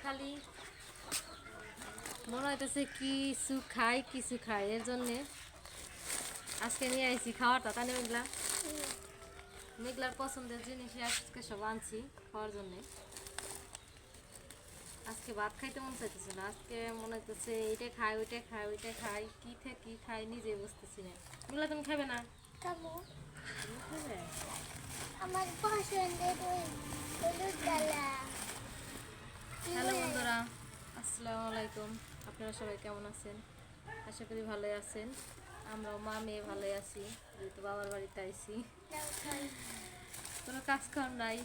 খালি মনে হইতেছে কিছু খাই এর জন্যে আজকে নিয়ে আইছি খাওয়াটা তাই না মেঘলা? মেঘলার পছন্দের জিনিস আজকে সব আনছি খাওয়ার জন্যে। আজকে ভাত খাইতে মন চাইতেছে না, আজকে মনে হইতেছে এইটা খাই ওইটা খাই কি থেকে কি খাই নিজে বুঝতেছি না। মেঘলা তুমি খাবে না? খাবো। তুমি খাবে? আমার পছন্দের হলুদ ডালা। হ্যালো বন্ধুরা, আসসালামু আলাইকুম। আপনারা সবাই কেমন আছেন? আশা করি ভালোই আছেন। আমরাও মা মেয়ে ভালোই আছি, যেহেতু বাবার বাড়িতে আইছি। কোনো কাজ কাম নাই,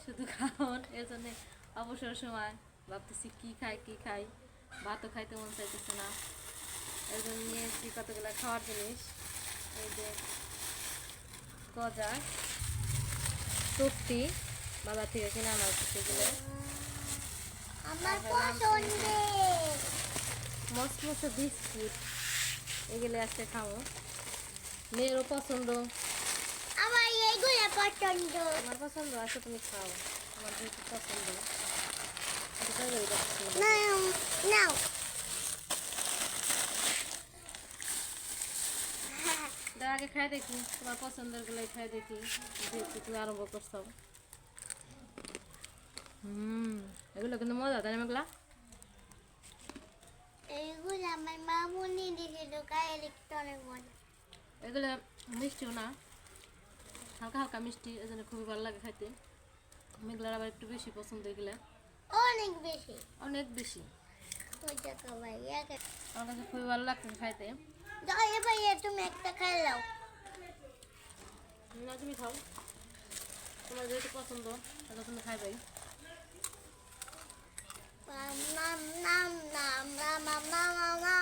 শুধু খাওয়ান। এর জন্য অবসর সময় ভাবতেছি কি খাই, ভাতও খাইতে মন চাইতেছে না। এর জন্য নিয়ে এসেছি কতগুলো খাওয়ার জিনিস। এই যে গজা, তপ্তি বাজার থেকে কিনে আনা হচ্ছে, সেগুলো আমার পছন্দের মসমসে বিস্কিট, এগুলো আজকে খাবো। মেয়েরও পছন্দ, আমার এইগুলো পছন্দ। আমার পছন্দ আছে, তুমি খাও। আমার যেহেতু পছন্দ নাও নাও। আগে খাই দেখি, তোমার পছন্দের গুলাই খাই দেখি, যেহেতু তুমি আরম্ভ করছো। এগুলো কিন্তু মজা, তাই না মেঘলা? এইগুলো আমার মামুনি দিয়েছিল, গায়ে লিখতে অনেক মজা। এগুলো মিষ্টিও না, হালকা হালকা মিষ্টি, এই জন্য খুবই ভালো লাগে খাইতে। মেঘলার আবার একটু বেশি পছন্দ এগুলো, অনেক বেশি অনেক বেশি। মজা খাবাই। আমার কাছে খুবই ভালো লাগছে খাইতে। দয়া ভাইয়া তুমি একটা খাই নাও। না তুমি খাও, তোমার যেহেতু পছন্দ তাহলে তুমি খাইবাই। নাম নাম নাম নাম নাম নাম নাম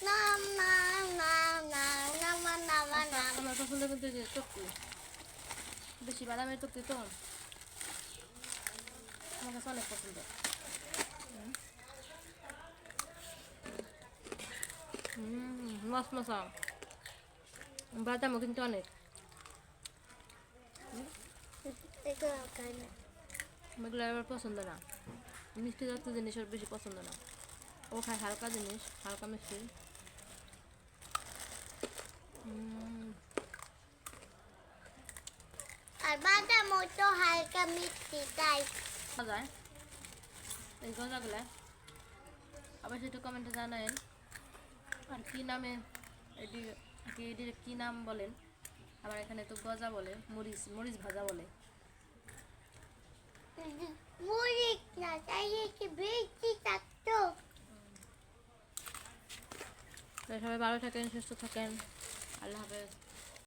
নাম নাম নাম নাম নাম নাম নাম। আমার পছন্দ কিন্তু যে টপি, বেশি বাদামের টপি তো আমার কাছে অনেক পছন্দ। মশা বাদামও কিন্তু অনেক। এগুলো খাই না। এগুলো আমার পছন্দ না, মিষ্টি জাতীয় জিনিস ওর বেশি পছন্দ না। ও খায় হালকা জিনিস, হালকা মিষ্টি। আর বাদাম তো হালকা মিষ্টি তাই। যায় এই গজাগুলা আবার সেটা কমেন্টে জানায়েন, আর কি নামে এটি, এটির কি নাম বলেন। আবার এখানে তো গজা বলে, মরিচ মরিচ ভাজা বলে। মুড়ি না তাই কি বেশি থাকতো। সবাই ভালো থাকেন, সুস্থ থাকেন, আল্লাহ হাফেজ।